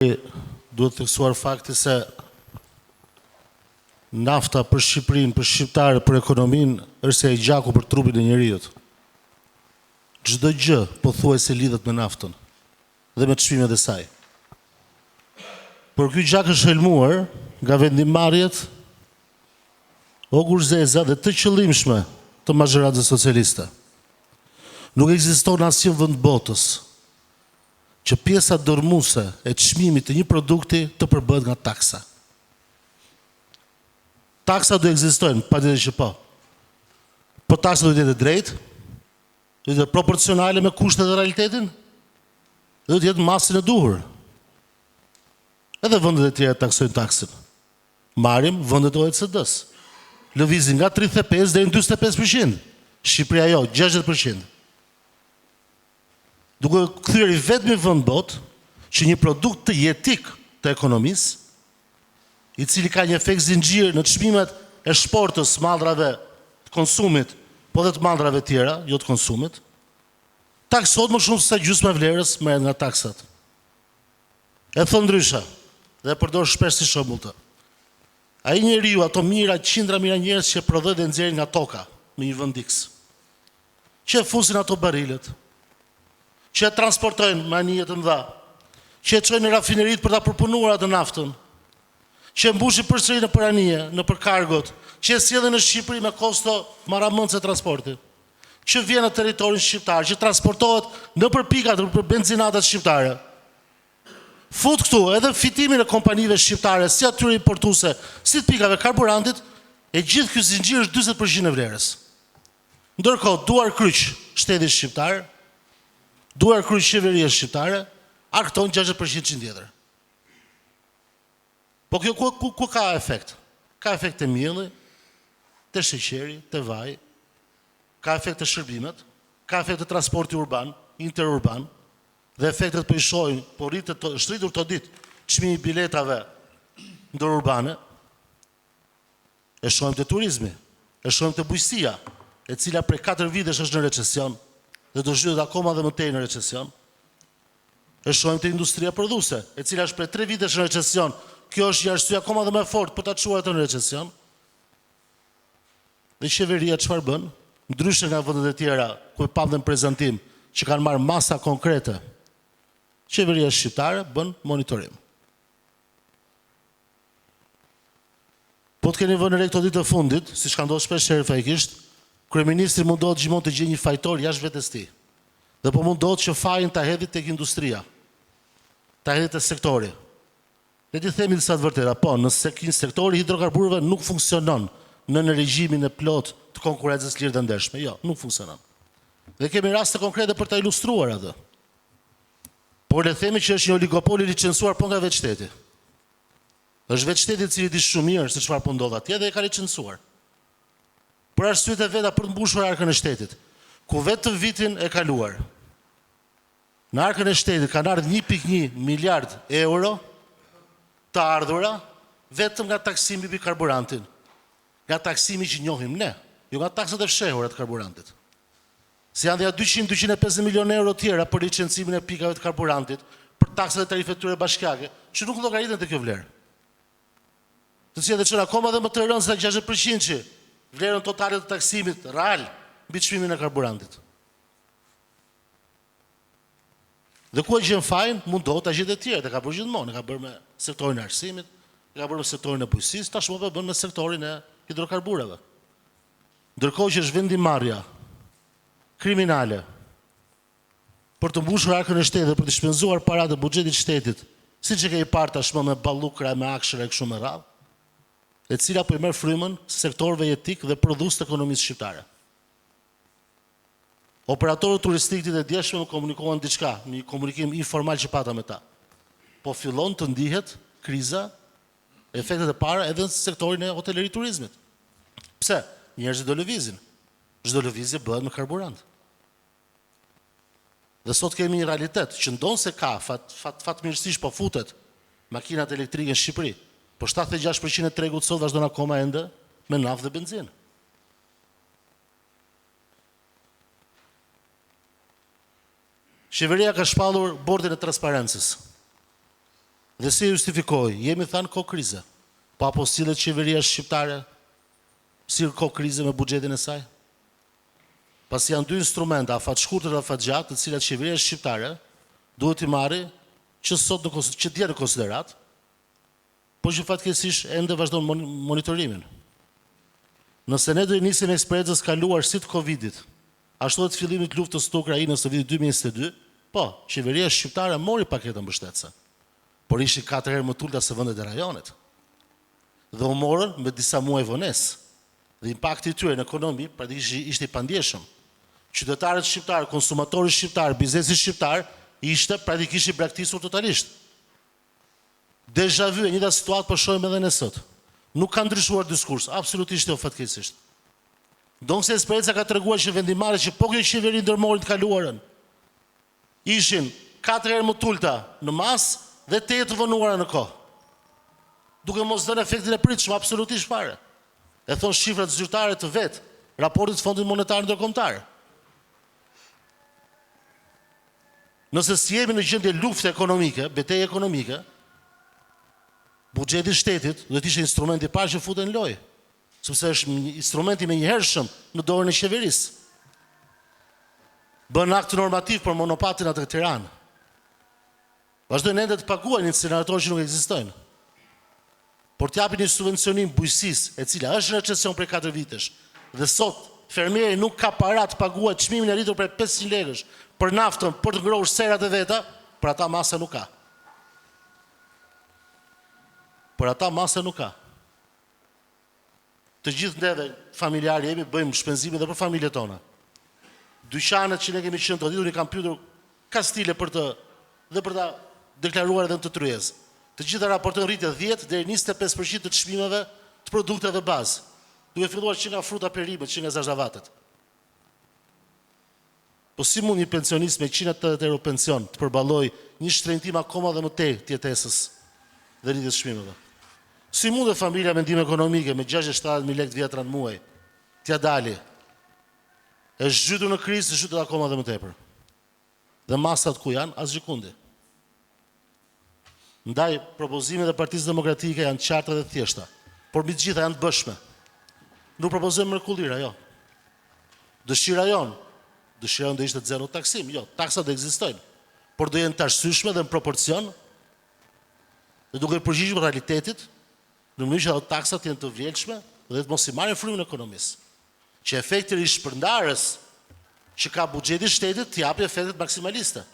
Duhet theksuar fakti se nafta për Shqipërinë, për shqiptarët, për ekonominë është e gjaku për trupin e njerëzit. Çdo gjë pothuajse lidhet me naftën dhe me çmimet e saj. Por ky gjak është helmuar nga vendimarrjet o gurzeza dhe të qëllimshme të mazhoratës socialiste. Nuk ekziston asnjë vend botës që pjesa dërmuese e çmimit të një produkti të përbëhet nga taksa. Taksa do ekzistojnë, patjetër që po. Po taksa do të jetë drejtë, do të jetë proporcionale me kushtet dhe realitetin, dhe do të jetë masën e duhur. Edhe vendet e tjera taksojnë taksën. Marrim vendet e OECD-s. Lëvizin nga 35 deri në 45%. Shqipëria jo, 60%. Duke kthyer i vetmi vend botë që një produkt të jetik të ekonomisë, i cili ka një efekt zinxhir në çmimet e shportës, mallrave të konsumit, po dhe të mallrave tjera, jo të konsumit, taksohet më shumë se sa gjysma e vlerës merret nga taksat. E thon ndryshe, dhe e përdor shpesh si shembull të. Ai njeriu, ato mijëra, qindra mijëra njerëz që prodhojnë dhe nxjerrin nga toka në një vend X, që fusin ato barilet, që e transportojnë me anije të mëdha, që e çojnë në rafineritë për ta përpunuar atë naftën, që e mbushin përsëri në anije, në kargot, që e sjellin në Shqipëri me kosto marramëndse transporti, që vjen në territorin shqiptar, që transportohet nëpër pikat për benzinatat shqiptare. Fut këtu edhe fitimin e kompanive shqiptare, si atyre importuese, si të pikave karburantit, e gjithë ky zinxhir është 40% e vlerës. Ndërkohë, duar kryq shteti shqiptar, duar kryq qeveria shqiptare, arkton 60% tjetër. Po kjo ku ka efekt? Ka efekt të mielli, të sheqeri, të vaj, ka efekt të shërbimet, ka efekt të transporti urban, interurban, dhe efektet po i shohim, po shtritur të ditë, çmimi i biletave ndërurbane, e shohim të turizmi, e shohim të bujqësia, e cila prej 4 vitesh është në recesion, dhe do zhytet akoma dhe më tej në recesion. E shohim të industria prodhuese, e cila është prej 3 vitesh në recesion. Kjo është një arsye akoma dhe më e fortë për ta çuar atë në recesion. Dhe qeveria çfarë bën? Ndryshe nga vendet e tjera ku e pam në prezantim që kanë marrë masa konkrete, qeveria shqiptare bën monitorim. Po të keni vënë re këto ditë të fundit, siç ka ndodhur shpesh herë faktikisht, kryeministri mundohet gjithmonë të gjejë një fajtor jashtë vetes tij. Dhe po mundohet që fajin ta hedhë tek industria, ta hedhë tek sektori. Le të themi disa të vërteta, po, nëse sektori hidrokarburëve nuk funksionon në regjimin e plot të konkurrencës lirë dhe ndershme, jo, nuk funksionon. Dhe kemi raste konkrete për ta ilustruar atë. Por le të themi që është një oligopol i licencuar po nga vetë shteti. Është vetë shteti i cili di shumë mirë se çfarë po ndodh atje dhe e ka licencuar. Për arsyet e veta për të mbushur arkën e shtetit, ku vetë vitin e kaluar, në arkën e shtetit kanë ardhur 1.1 miliard euro të ardhura vetëm nga taksimi mbi karburantin. Nga taksimi që njohim ne, jo nga taksat e fshehura të karburantit. Se janë dhe 200-250 milionë euro tjera për licencimin e pikave të karburantit, për taksat e tarifet tyre bashkiake, që nuk llogariten te kjo vlerë. Të cilat çon akoma dhe më të rëndë se 60% që vlerën totale të taksimit real mbi çmimin e karburantit. Dhe ku e gjen fajin, mundohet ta gjetë tjerë, e ka bërë gjithmonë, e ka bërë me sektorin e arsimit, e ka bërë me sektorin e bujqësisë, tashmë po bën me sektorin e hidrokarburëve. Ndërkohë që është vendimarrja kriminale për të mbushur arkën e shtetit, për të shpenzuar paratë e buxhetit shtetit, siç e ke i parë tashmë me ballukra, me akshra e kështu me radhë, e cila po i merr frymën sektorëve jetik dhe prodhues të ekonomisë shqiptare. Operatorët turistikë të djeshme më komunikohen diçka, një komunikim informal që pata me ta. Po fillon të ndihet kriza, efektet e para edhe në sektorin e hotelëri turizmit. Pse? Njerëzit do lëvizin. Çdo lëvizje bëhet me karburant. Dhe sot kemi një realitet që ndonse ka fatmirësisht po futet makinat elektrike në Shqipëri, po 76% e tregut sot vazhdon akoma ende me naftë dhe benzinë. Qeveria ka shpallur bordin e transparencës. Dhe si justifikoj, jemi thënë ko krize. Pa apo sillet qeveria shqiptare, si ko krize me buxhetin e saj? Pas janë dy instrumenta, afat shkurtër dhe afat gjatë, të cilat qeveria shqiptare duhet i marri që sot që dje në konsiderat, po që fatkeqësisht ende vazhdon monitorimin. Nëse ne do i nisim eksperiencës kaluar si të Covidit, ashtu edhe të fillimit luftës të Ukrainës të vitit 2022, po, qeveria shqiptare mori paketën mbështetëse, por ishi 4 herë më të ulta se vendet e rajonit. Dhe u morën me disa muaj vonesë. Dhe impakti i tyre në ekonomi praktikisht ishte i pandjeshëm. Qytetarët shqiptar, konsumatorët shqiptar, biznesi shqiptar ishte praktikisht i braktisur totalisht. Deja vu e njëjta situatë po shohim edhe ne sot. Nuk ka ndryshuar diskurs, absolutisht jo fatkeqësisht. Donse eksperjenca ka treguar që vendimarrjet që po kjo qeveri ndërmori të kaluarën ishin 4 herë më të ulta në masë dhe 8 të vonuara në kohë. Duke mos dhënë efektin e pritshëm absolutisht fare. E thon shifrat zyrtare të vet, raportit të Fondit Monetar Ndërkombëtar. Nëse si jemi në gjendje lufte ekonomike, betejë ekonomike, buxheti i shtetit do të ishte instrumenti i parë që futen në lojë, sepse është instrumenti më i hershëm në dorën e qeverisë. Bën akt normativ për monopatin atë në Tiranë. Vazhdojnë ende të paguajnë incineratorë që nuk ekzistojnë. Por t'japin një subvencionim bujqësisë, e cila është në recesion prej 4 vitesh, dhe sot fermieri nuk ka para të paguajë çmimin e rritur prej 500 lekësh për naftën, për të ngrohur serat e veta, për ata masa nuk ka. Për ata masa nuk ka. Të gjithë neve familjarë jemi, bëjmë shpenzime dhe për familjet tona. Dyqanet që ne kemi qenë të ditur i kam pyetur ka stile për ta deklaruar edhe në të tryezë. Të gjitha raportojnë rritje 10 deri 25% të çmimeve të produkteve bazë, duke filluar që nga fruta perimet, që nga zarzavatet. Po si mund një pensionist me 180 euro pension të përballojë një shtrëngtim akoma dhe më tej të jetesës dhe rritjes së çmimeve? Si mund e familja me ndihmë ekonomike me 670.000 lekë të vjetra në muaj t'ia dali? Është zhytur në krizë, zhytur akoma dhe më tepër. Dhe masat ku janë, asgjë kundi. Ndaj, propozimet e Partisë Demokratike janë qarta dhe thjeshta, por mbi të gjitha janë të bëshme. Nuk propozojmë mrekullira, jo. Dëshira jonë do ishte zero taksim, jo, taksat do ekzistojnë, por do jenë të arsyeshme dhe në proporcion, dhe duke përgjigjur realitetit, në mënyrë që ato taksat jenë të vjelshme dhe të mos i marrin frymën e ekonomisë. Që efekti i shpërndarës që ka buxheti i shtetit të japë efektet maksimaliste.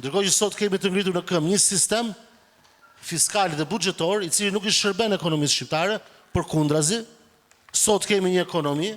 Ndërkohë që sot kemi të ngritur në këmbë një sistem fiskal dhe buxhetor i cili nuk i shërben ekonomisë shqiptare, përkundrazi, sot kemi një ekonomi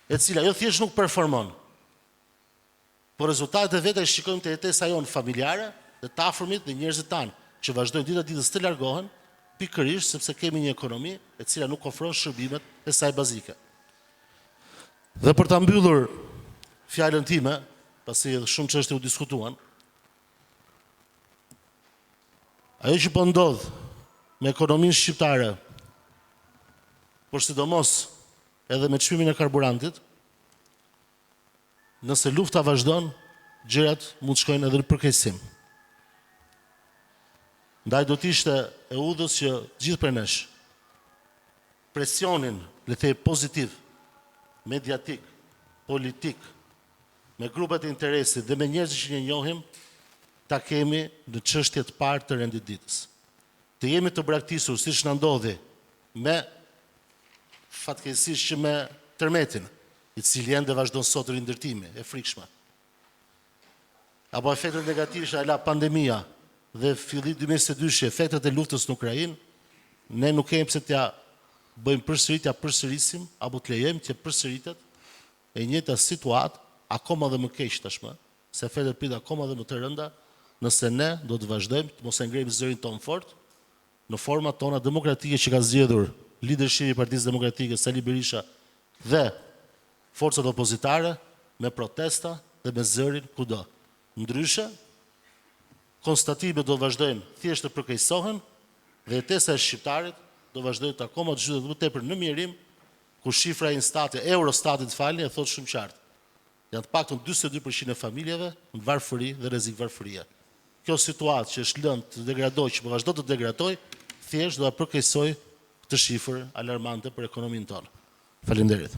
e cila jo thjesht nuk performon, por rezultatet e veta i shikojmë te jetesa jonë familjare dhe të afërmit dhe njerëzit tanë që vazhdojnë dita ditës të largohen, pikërisht sepse kemi një ekonomi e cila nuk ofron shërbimet e saj bazike. Dhe për ta mbyllur fjalën time, pasi edhe shumë çështje u diskutuan, ajo që po ndodh me ekonominë shqiptare, por sidomos edhe me çmimin e karburantit, nëse lufta vazhdon, gjërat mund të shkojnë edhe në përkeqësim. Ndaj do të ishte e udhës që gjithë për nesh presionin, le të thej pozitiv, mediatik, politik, me grupet e interesit dhe me njerëzit që ne njohim, ta kemi në çështje të parë të rendit ditës. Të jemi të braktisur, siç na ndodhi me fatkeqësisht që me tërmetin, i cili ende vazhdon sot rindërtimi e frikshme. Apo efektet negative që ala pandemia dhe fillim 2022 efektet e luftës në Ukrainë, ne nuk kemi pse t'ja bëjmë përsëritja përsërisim apo të lejojmë që përsëritet e njëjta situatë akoma dhe më keq tashmë, se efektet prit akoma dhe më të rënda, nëse ne do të vazhdojmë të mos e ngrejmë zërin ton fort në format tona demokratike që ka zgjedhur lidershipi i Partisë Demokratike Sali Berisha dhe forcat opozitare me protesta dhe me zërin kudo. Ndryshe, konstatimet do vazhdojnë thjesht të përkeqësohen dhe jetesa e shqiptarit do vazhdojnë të akoma të zhytet më tepër në mjerim, ku shifra e Eurostatit falni e thotë shumë qartë. Janë të paktën 42% e familjeve në varfëri dhe rrezik varfërie. kjo situatë që është lënë të degradoj, që po vazhdo të degradoj, thjesht do ta përkeqësoj këtë shifër alarmante për ekonominë tonë. Faleminderit.